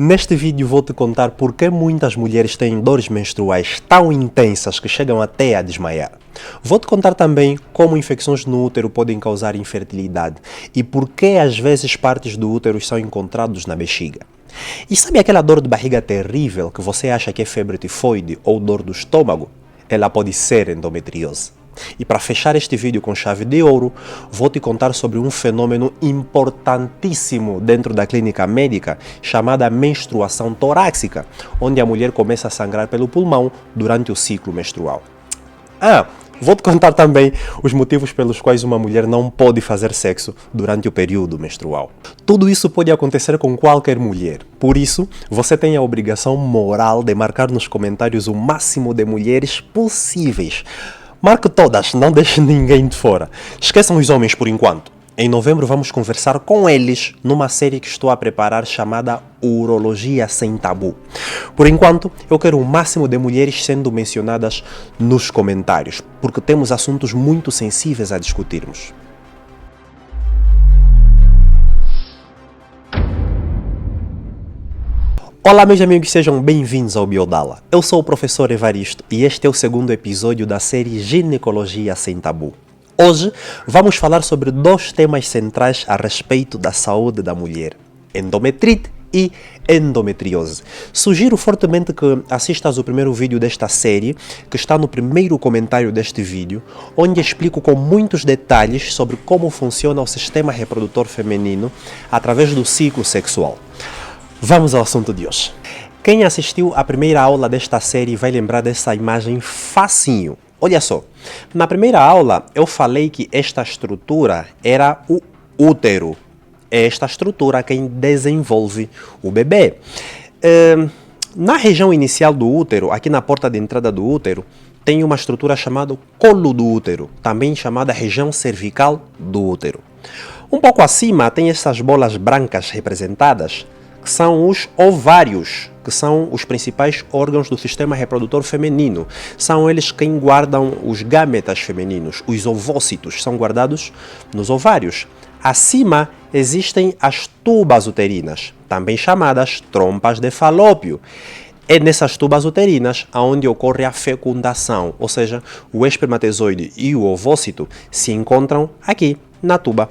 Neste vídeo vou te contar por que muitas mulheres têm dores menstruais tão intensas que chegam até a desmaiar. Vou te contar também como infecções no útero podem causar infertilidade e por que às vezes partes do útero são encontrados na bexiga. E sabe aquela dor de barriga terrível que você acha que é febre tifoide ou dor do estômago? Ela pode ser endometriose. E para fechar este vídeo com chave de ouro, vou te contar sobre um fenômeno importantíssimo dentro da clínica médica chamada menstruação torácica, onde a mulher começa a sangrar pelo pulmão durante o ciclo menstrual. Vou te contar também os motivos pelos quais uma mulher não pode fazer sexo durante o período menstrual. Tudo isso pode acontecer com qualquer mulher. Por isso, você tem a obrigação moral de marcar nos comentários o máximo de mulheres possíveis. Marque todas, não deixe ninguém de fora. Esqueçam os homens por enquanto. Em novembro vamos conversar com eles numa série que estou a preparar chamada Urologia Sem Tabu. Por enquanto, eu quero o máximo de mulheres sendo mencionadas nos comentários, porque temos assuntos muito sensíveis a discutirmos. Olá meus amigos, sejam bem-vindos ao Biodala. Eu sou o professor Evaristo e este é o segundo episódio da série Ginecologia Sem Tabu. Hoje vamos falar sobre dois temas centrais a respeito da saúde da mulher: endometrite e endometriose. Sugiro fortemente que assistas o primeiro vídeo desta série, que está no primeiro comentário deste vídeo, onde explico com muitos detalhes sobre como funciona o sistema reprodutor feminino através do ciclo sexual. Vamos ao assunto de hoje. Quem assistiu à primeira aula desta série vai lembrar dessa imagem facinho. Olha só, na primeira aula eu falei que esta estrutura era o útero. É esta estrutura quem desenvolve o bebê. Na região inicial do útero, aqui na porta de entrada do útero, tem uma estrutura chamada colo do útero, também chamada região cervical do útero. Um pouco acima tem essas bolas brancas representadas, que são os ovários, que são os principais órgãos do sistema reprodutor feminino. São eles quem guardam os gametas femininos, os ovócitos, são guardados nos ovários. Acima existem as tubas uterinas, também chamadas trompas de falópio. É nessas tubas uterinas onde ocorre a fecundação, ou seja, o espermatozoide e o ovócito se encontram aqui na tuba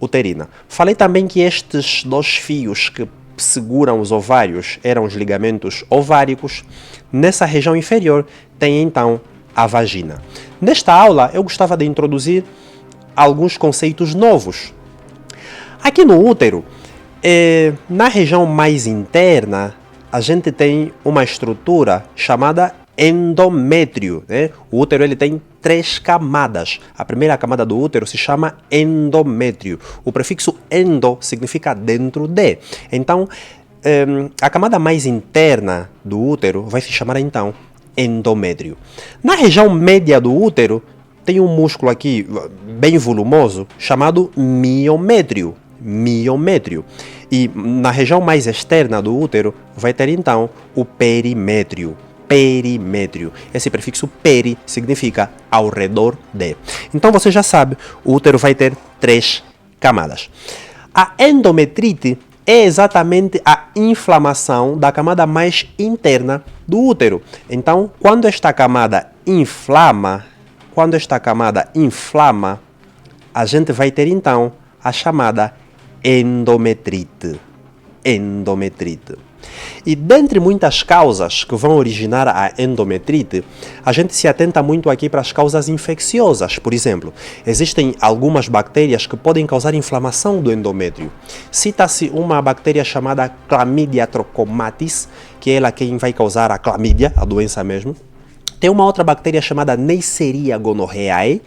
uterina. Falei também que estes dois fios que seguram os ovários eram os ligamentos ováricos. Nessa região inferior tem então a vagina. Nesta aula eu gostava de introduzir alguns conceitos novos. Aqui no útero, na região mais interna, a gente tem uma estrutura chamada endométrio. O útero ele tem 3 camadas. A primeira camada do útero se chama endométrio. O prefixo endo significa dentro de. Então, a camada mais interna do útero vai se chamar então endométrio. Na região média do útero tem um músculo aqui bem volumoso chamado miométrio. E na região mais externa do útero vai ter então o perimétrio. Esse prefixo peri significa ao redor de. Então você já sabe, o útero vai ter 3 camadas. A endometrite é exatamente a inflamação da camada mais interna do útero. Então, quando esta camada inflama, a gente vai ter então a chamada endometrite. E dentre muitas causas que vão originar a endometrite, a gente se atenta muito aqui para as causas infecciosas. Por exemplo, existem algumas bactérias que podem causar inflamação do endométrio. Cita-se uma bactéria chamada Chlamydia trachomatis, que é ela quem vai causar a clamídia, a doença mesmo. Tem uma outra bactéria chamada Neisseria gonorrhoeae.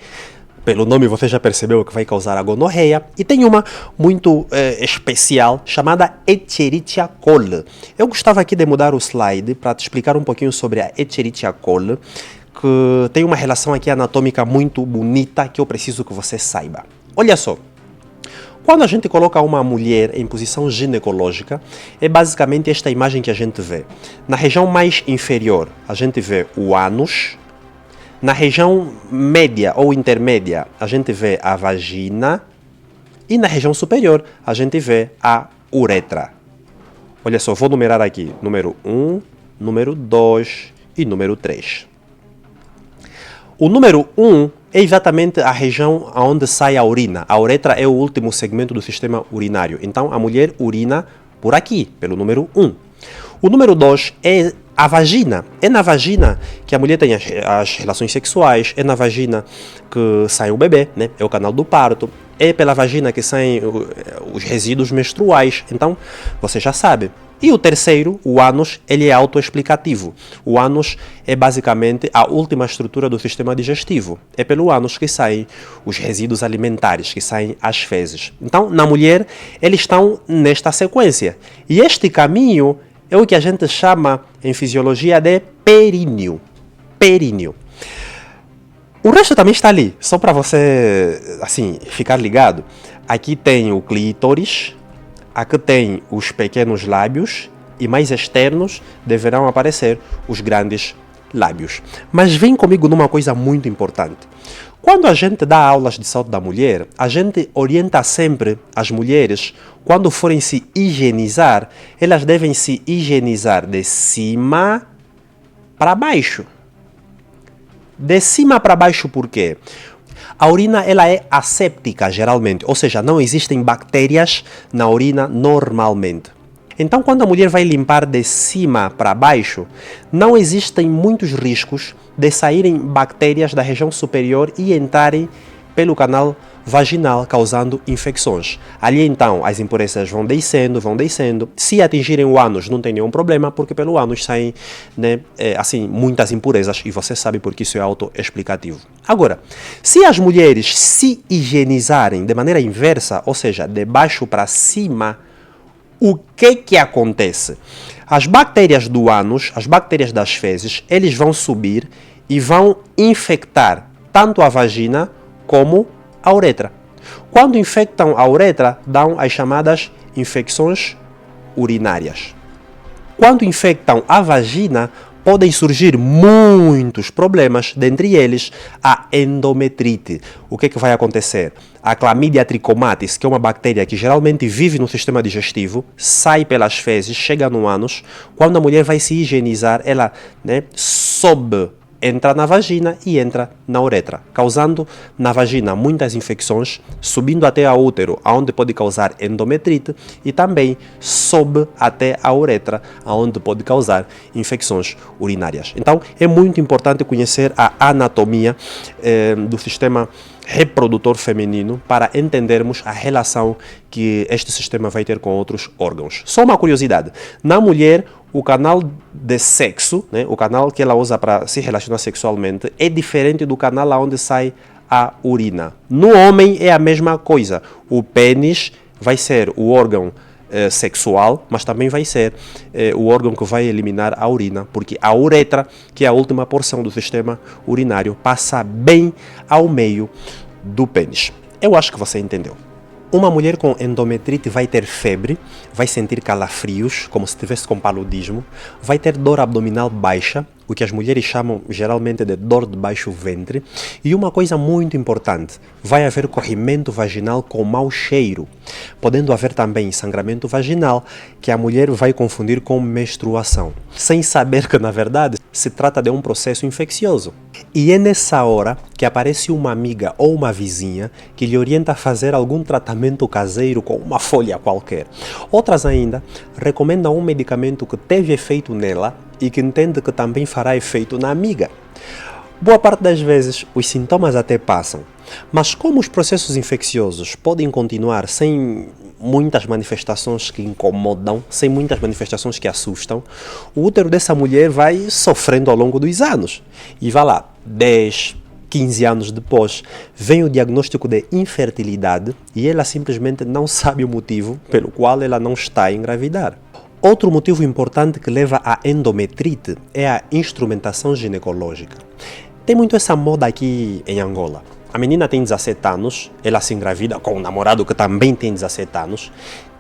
Pelo nome você já percebeu que vai causar a gonorreia. E tem uma muito especial chamada Escherichia coli. Eu gostava aqui de mudar o slide para te explicar um pouquinho sobre a Escherichia coli, que tem uma relação aqui anatômica muito bonita que eu preciso que você saiba. Olha só. Quando a gente coloca uma mulher em posição ginecológica, é basicamente esta imagem que a gente vê. Na região mais inferior, a gente vê o ânus. Na região média ou intermédia, a gente vê a vagina. E na região superior, a gente vê a uretra. Olha só, vou numerar aqui. Número 1, número 2 e número 3. O número 1 é exatamente a região onde sai a urina. A uretra é o último segmento do sistema urinário. Então, a mulher urina por aqui, pelo número 1. O número 2 é a vagina. É na vagina que a mulher tem as relações sexuais, é na vagina que sai o bebê, né? É o canal do parto. É pela vagina que saem os resíduos menstruais. Então, você já sabe. E o terceiro, o ânus, ele é autoexplicativo. O ânus é basicamente a última estrutura do sistema digestivo. É pelo ânus que saem os resíduos alimentares, que saem as fezes. Então, na mulher, eles estão nesta sequência. E este caminho é o que a gente chama, em fisiologia, de períneo. Períneo. O resto também está ali, só para você, assim, ficar ligado. Aqui tem o clítoris, aqui tem os pequenos lábios e mais externos deverão aparecer os grandes lábios. Mas vem comigo numa coisa muito importante. Quando a gente dá aulas de saúde da mulher, a gente orienta sempre as mulheres, quando forem se higienizar, elas devem se higienizar de cima para baixo. De cima para baixo por quê? A urina ela é asséptica geralmente, ou seja, não existem bactérias na urina normalmente. Então, quando a mulher vai limpar de cima para baixo, não existem muitos riscos de saírem bactérias da região superior e entrarem pelo canal vaginal, causando infecções. Ali, então, as impurezas vão descendo. Se atingirem o ânus, não tem nenhum problema, porque pelo ânus saem, né, assim, muitas impurezas, e você sabe porque isso é autoexplicativo. Agora, se as mulheres se higienizarem de maneira inversa, ou seja, de baixo para cima, o que acontece? As bactérias do ânus, as bactérias das fezes, eles vão subir e vão infectar tanto a vagina como a uretra. Quando infectam a uretra, dão as chamadas infecções urinárias. Quando infectam a vagina, podem surgir muitos problemas, dentre eles a endometrite. O que vai acontecer? A Chlamydia trichomatis, que é uma bactéria que geralmente vive no sistema digestivo, sai pelas fezes, chega no ânus. Quando a mulher vai se higienizar, ela, né, sobe, entra na vagina e entra na uretra, causando na vagina muitas infecções, subindo até ao útero, onde pode causar endometrite, e também sobe até a uretra, onde pode causar infecções urinárias. Então, é muito importante conhecer a anatomia do sistema reprodutor feminino para entendermos a relação que este sistema vai ter com outros órgãos. Só uma curiosidade, na mulher, o canal de sexo, né, o canal que ela usa para se relacionar sexualmente, é diferente do canal onde sai a urina. No homem é a mesma coisa. O pênis vai ser o órgão sexual, mas também vai ser o órgão que vai eliminar a urina, porque a uretra, que é a última porção do sistema urinário, passa bem ao meio do pênis. Eu acho que você entendeu. Uma mulher com endometrite vai ter febre, vai sentir calafrios, como se estivesse com paludismo, vai ter dor abdominal baixa, o que as mulheres chamam geralmente de dor de baixo ventre, e uma coisa muito importante, vai haver corrimento vaginal com mau cheiro, podendo haver também sangramento vaginal, que a mulher vai confundir com menstruação, sem saber que, na verdade, se trata de um processo infeccioso. E é nessa hora que aparece uma amiga ou uma vizinha que lhe orienta a fazer algum tratamento caseiro com uma folha qualquer. Outras ainda recomendam um medicamento que teve efeito nela e que entende que também fará efeito na amiga. Boa parte das vezes os sintomas até passam, mas como os processos infecciosos podem continuar sem muitas manifestações que incomodam, sem muitas manifestações que assustam, o útero dessa mulher vai sofrendo ao longo dos anos. E vai lá, 10, 15 anos depois, vem o diagnóstico de infertilidade e ela simplesmente não sabe o motivo pelo qual ela não está a engravidar. Outro motivo importante que leva à endometrite é a instrumentação ginecológica. Tem muito essa moda aqui em Angola. A menina tem 17 anos, ela se engravida com um namorado que também tem 17 anos,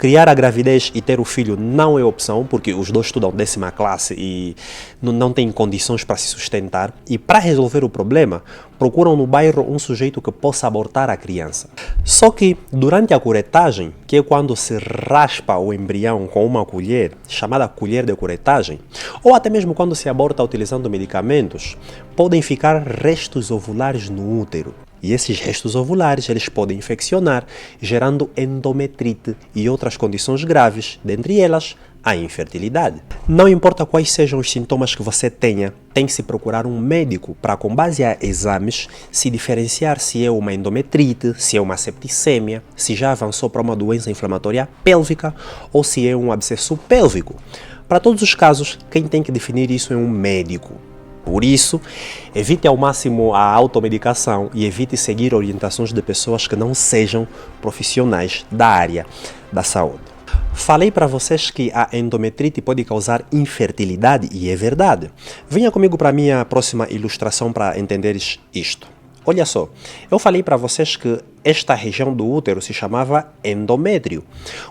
criar a gravidez e ter o filho não é opção, porque os dois estudam 10ª classe e não têm condições para se sustentar. E para resolver o problema, procuram no bairro um sujeito que possa abortar a criança. Só que durante a curetagem, que é quando se raspa o embrião com uma colher, chamada colher de curetagem, ou até mesmo quando se aborta utilizando medicamentos, podem ficar restos ovulares no útero. E esses restos ovulares eles podem infeccionar, gerando endometrite e outras condições graves, dentre elas a infertilidade. Não importa quais sejam os sintomas que você tenha, tem que se procurar um médico para, com base a exames, se diferenciar se é uma endometrite, se é uma septicemia, se já avançou para uma doença inflamatória pélvica ou se é um abscesso pélvico. Para todos os casos, quem tem que definir isso é um médico. Por isso, evite ao máximo a automedicação e evite seguir orientações de pessoas que não sejam profissionais da área da saúde. Falei para vocês que a endometrite pode causar infertilidade e é verdade. Venha comigo para a minha próxima ilustração para entenderes isto. Olha só, eu falei para vocês que esta região do útero se chamava endométrio.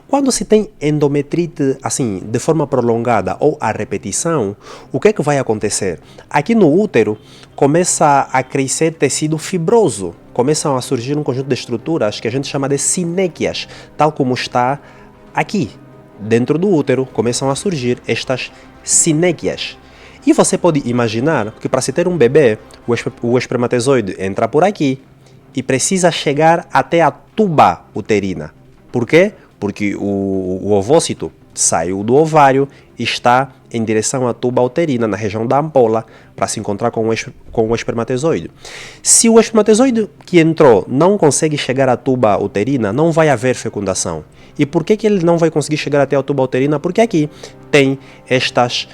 Quando se tem endometrite assim, de forma prolongada ou a repetição, o que é que vai acontecer? Aqui no útero começa a crescer tecido fibroso, começam a surgir um conjunto de estruturas que a gente chama de sinéquias, tal como está aqui. Dentro do útero começam a surgir estas sinéquias. E você pode imaginar que para se ter um bebê, o espermatozoide entra por aqui e precisa chegar até a tuba uterina. Por quê? Porque o ovócito saiu do ovário e está em direção à tuba uterina, na região da ampola, para se encontrar com o espermatozoide. Se o espermatozoide que entrou não consegue chegar à tuba uterina, não vai haver fecundação. E por que ele não vai conseguir chegar até a tuba uterina? Porque aqui tem estas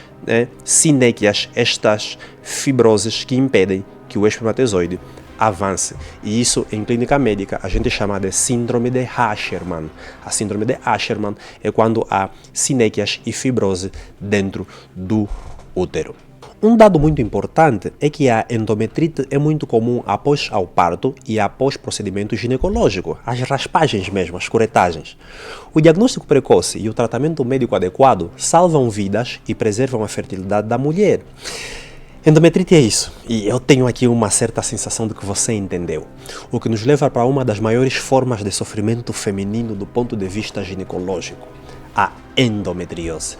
sinéquias, estas fibroses que impedem que o espermatozoide avance. E isso, em clínica médica, a gente chama de síndrome de Asherman. A síndrome de Asherman é quando há sinéquias e fibrose dentro do útero. Um dado muito importante é que a endometrite é muito comum após ao parto e após procedimento ginecológico, as raspagens mesmo, as curetagens. O diagnóstico precoce e o tratamento médico adequado salvam vidas e preservam a fertilidade da mulher. Endometrite é isso, e eu tenho aqui uma certa sensação de que você entendeu, o que nos leva para uma das maiores formas de sofrimento feminino do ponto de vista ginecológico, a endometriose.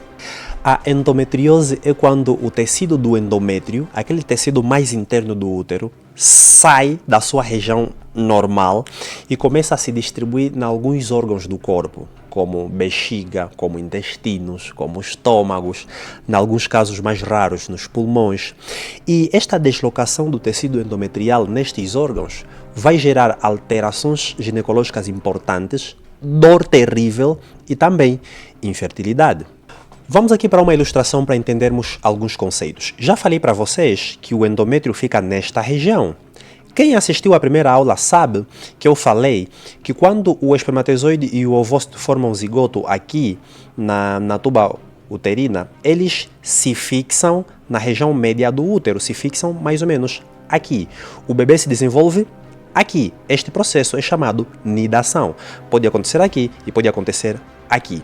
A endometriose é quando o tecido do endométrio, aquele tecido mais interno do útero, sai da sua região normal e começa a se distribuir em alguns órgãos do corpo, como bexiga, como intestinos, como estômagos, em alguns casos mais raros, nos pulmões. E esta deslocação do tecido endometrial nestes órgãos vai gerar alterações ginecológicas importantes, dor terrível e também infertilidade. Vamos aqui para uma ilustração para entendermos alguns conceitos. Já falei para vocês que o endométrio fica nesta região. Quem assistiu à primeira aula sabe que eu falei que quando o espermatozoide e o ovócito formam zigoto aqui na tuba uterina, eles se fixam na região média do útero, se fixam mais ou menos aqui. O bebê se desenvolve aqui. Este processo é chamado nidação. Pode acontecer aqui e pode acontecer aqui.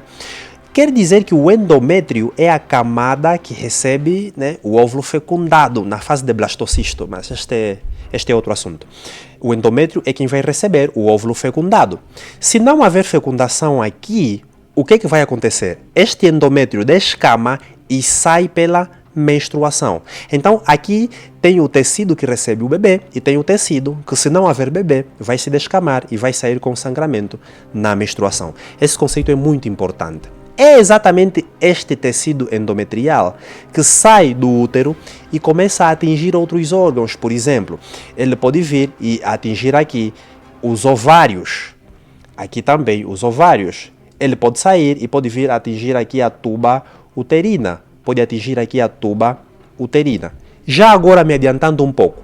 Quer dizer que o endométrio é a camada que recebe o óvulo fecundado na fase de blastocisto, mas este é outro assunto. O endométrio é quem vai receber o óvulo fecundado. Se não haver fecundação aqui, o que vai acontecer? Este endométrio descama e sai pela menstruação. Então, aqui tem o tecido que recebe o bebê e tem o tecido que, se não haver bebê, vai se descamar e vai sair com sangramento na menstruação. Esse conceito é muito importante. É exatamente este tecido endometrial que sai do útero e começa a atingir outros órgãos. Por exemplo, ele pode vir e atingir aqui os ovários. Aqui também os ovários. Ele pode sair e pode vir a atingir aqui a tuba uterina. Pode atingir aqui a tuba uterina. Já agora me adiantando um pouco.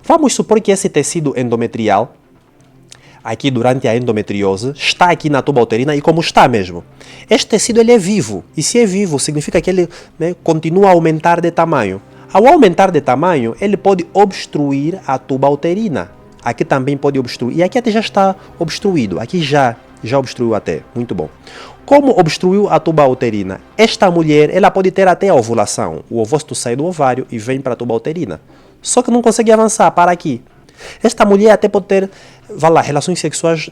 Vamos supor que esse tecido endometrial aqui durante a endometriose, está aqui na tuba uterina e como está mesmo. Este tecido ele é vivo, e se é vivo significa que ele continua a aumentar de tamanho. Ao aumentar de tamanho, ele pode obstruir a tuba uterina. Aqui também pode obstruir, e aqui até já está obstruído, aqui já Já obstruiu até, muito bom. Como obstruiu a tuba uterina? Esta mulher, ela pode ter até a ovulação. O ovócito sai do ovário e vem para a tuba uterina. Só que não consegue avançar para aqui. Esta mulher até pode ter, vai lá, relações sexuais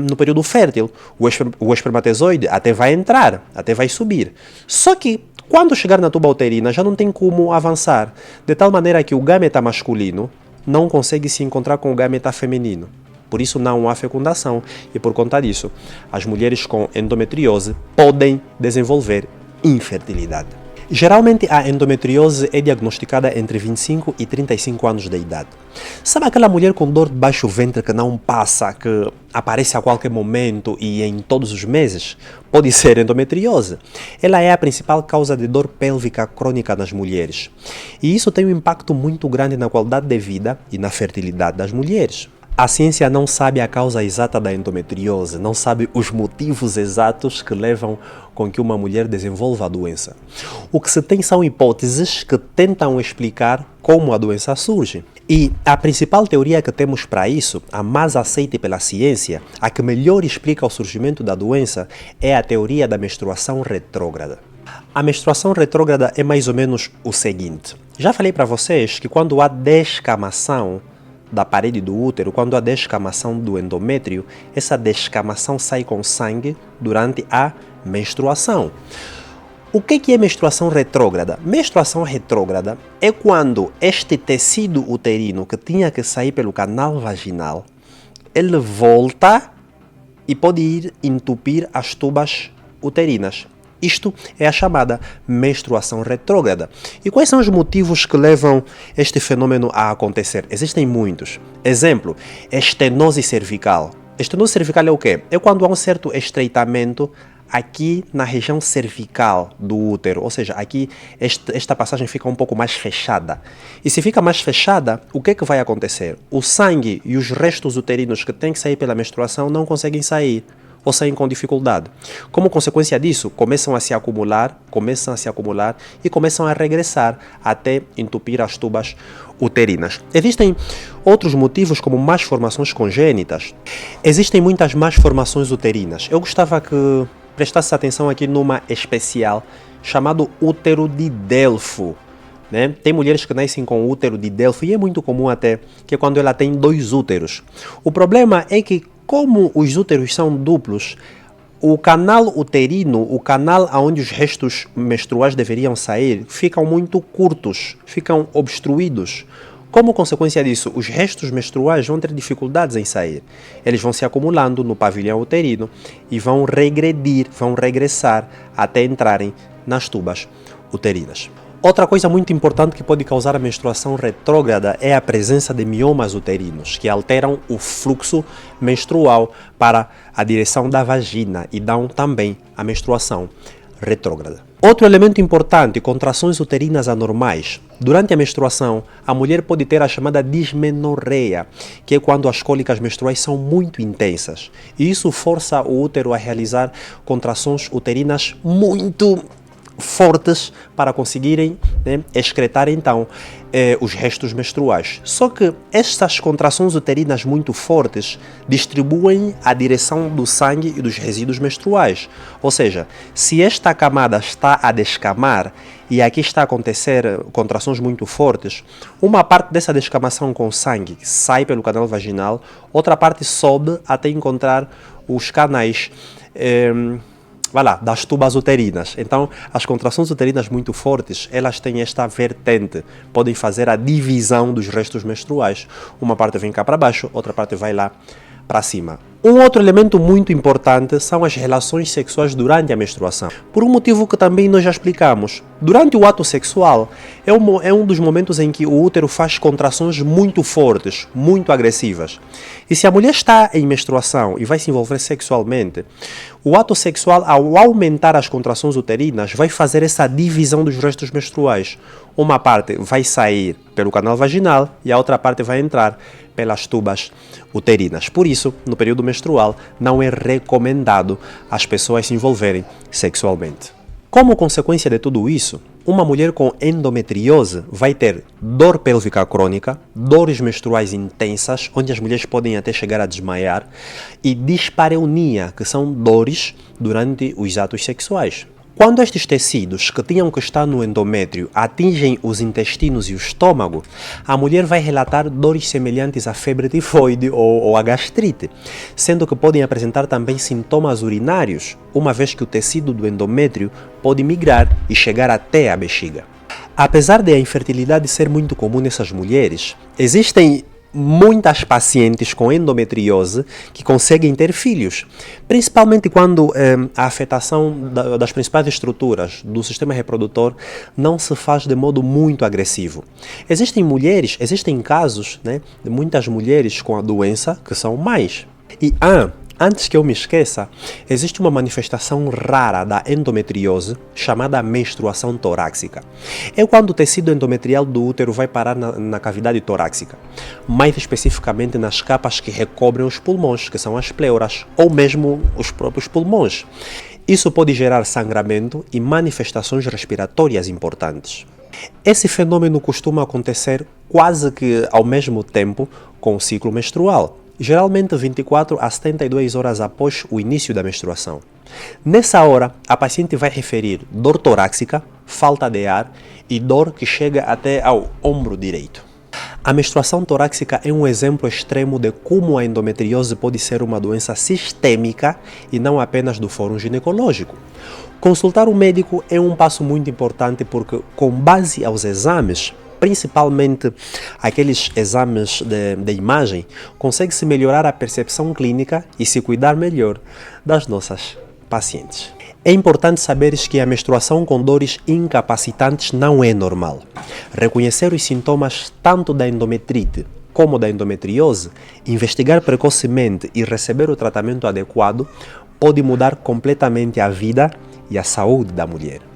no período fértil. O espermatozoide até vai entrar, até vai subir. Só que, quando chegar na tuba uterina, já não tem como avançar. De tal maneira que o gâmeta masculino não consegue se encontrar com o gâmeta feminino. Por isso não há fecundação e por conta disso, as mulheres com endometriose podem desenvolver infertilidade. Geralmente a endometriose é diagnosticada entre 25 e 35 anos de idade. Sabe aquela mulher com dor de baixo ventre que não passa, que aparece a qualquer momento e em todos os meses? Pode ser endometriose. Ela é a principal causa de dor pélvica crônica nas mulheres. E isso tem um impacto muito grande na qualidade de vida e na fertilidade das mulheres. A ciência não sabe a causa exata da endometriose, não sabe os motivos exatos que levam com que uma mulher desenvolva a doença. O que se tem são hipóteses que tentam explicar como a doença surge. E a principal teoria que temos para isso, a mais aceita pela ciência, a que melhor explica o surgimento da doença, é a teoria da menstruação retrógrada. A menstruação retrógrada é mais ou menos o seguinte. Já falei para vocês que quando há descamação da parede do útero, quando há descamação do endométrio, essa descamação sai com sangue durante a menstruação. O que é menstruação retrógrada? Menstruação retrógrada é quando este tecido uterino que tinha que sair pelo canal vaginal, ele volta e pode ir entupir as tubas uterinas. Isto é a chamada menstruação retrógrada. E quais são os motivos que levam este fenômeno a acontecer? Existem muitos. Exemplo, estenose cervical. Estenose cervical é o quê? É quando há um certo estreitamento aqui na região cervical do útero, ou seja, aqui esta passagem fica um pouco mais fechada. E se fica mais fechada, o que vai acontecer? O sangue e os restos uterinos que têm que sair pela menstruação não conseguem sair, ou saem com dificuldade. Como consequência disso, começam a se acumular e começam a regressar até entupir as tubas uterinas. Existem outros motivos como más formações congênitas. Existem muitas más formações uterinas. Eu gostava que prestasse atenção aqui numa especial chamado útero de Delfo. Né? Tem mulheres que nascem com útero de Delfo e é muito comum até que é quando ela tem 2 úteros. O problema é que como os úteros são duplos, o canal uterino, o canal onde os restos menstruais deveriam sair, ficam muito curtos, ficam obstruídos. Como consequência disso, os restos menstruais vão ter dificuldades em sair. Eles vão se acumulando no pavilhão uterino e vão regredir, vão regressar até entrarem nas tubas uterinas. Outra coisa muito importante que pode causar a menstruação retrógrada é a presença de miomas uterinos, que alteram o fluxo menstrual para a direção da vagina e dão também a menstruação retrógrada. Outro elemento importante, contrações uterinas anormais. Durante a menstruação, a mulher pode ter a chamada dismenorreia, que é quando as cólicas menstruais são muito intensas. E isso força o útero a realizar contrações uterinas muito fortes para conseguirem excretar então os restos menstruais. Só que estas contrações uterinas muito fortes distribuem a direção do sangue e dos resíduos menstruais. Ou seja, se esta camada está a descamar e aqui está a acontecer contrações muito fortes, uma parte dessa descamação com sangue sai pelo canal vaginal, outra parte sobe até encontrar os canais das tubas uterinas. Então, as contrações uterinas muito fortes, elas têm esta vertente, podem fazer a divisão dos restos menstruais. Uma parte vem cá para baixo, outra parte vai lá para cima. Um outro elemento muito importante são as relações sexuais durante a menstruação. Por um motivo que também nós já explicamos. Durante o ato sexual, é um dos momentos em que o útero faz contrações muito fortes, muito agressivas. E se a mulher está em menstruação e vai se envolver sexualmente, o ato sexual, ao aumentar as contrações uterinas, vai fazer essa divisão dos restos menstruais. Uma parte vai sair pelo canal vaginal e a outra parte vai entrar pelas tubas uterinas. Por isso, no período menstrual, não é recomendado as pessoas se envolverem sexualmente. Como consequência de tudo isso, uma mulher com endometriose vai ter dor pélvica crônica, dores menstruais intensas, onde as mulheres podem até chegar a desmaiar, e dispareunia, que são dores durante os atos sexuais. Quando estes tecidos que tinham que estar no endométrio atingem os intestinos e o estômago, a mulher vai relatar dores semelhantes à febre tifoide ou à gastrite, sendo que podem apresentar também sintomas urinários, uma vez que o tecido do endométrio pode migrar e chegar até a bexiga. Apesar de a infertilidade ser muito comum nessas mulheres, existem muitas pacientes com endometriose que conseguem ter filhos, principalmente quando a afetação das principais estruturas do sistema reprodutor não se faz de modo muito agressivo. Existem casos, né, de muitas mulheres com a doença que são mães. Antes que eu me esqueça, existe uma manifestação rara da endometriose chamada menstruação torácica. É quando o tecido endometrial do útero vai parar na cavidade torácica, mais especificamente nas capas que recobrem os pulmões, que são as pleuras, ou mesmo os próprios pulmões. Isso pode gerar sangramento e manifestações respiratórias importantes. Esse fenômeno costuma acontecer quase que ao mesmo tempo com o ciclo menstrual, geralmente 24 a 72 horas após o início da menstruação. Nessa hora, a paciente vai referir dor torácica, falta de ar e dor que chega até ao ombro direito. A menstruação torácica é um exemplo extremo de como a endometriose pode ser uma doença sistêmica e não apenas do fórum ginecológico. Consultar um médico é um passo muito importante porque, com base aos exames, principalmente aqueles exames de imagem, consegue-se melhorar a percepção clínica e se cuidar melhor das nossas pacientes. É importante saberes que a menstruação com dores incapacitantes não é normal. Reconhecer os sintomas tanto da endometrite como da endometriose, investigar precocemente e receber o tratamento adequado pode mudar completamente a vida e a saúde da mulher.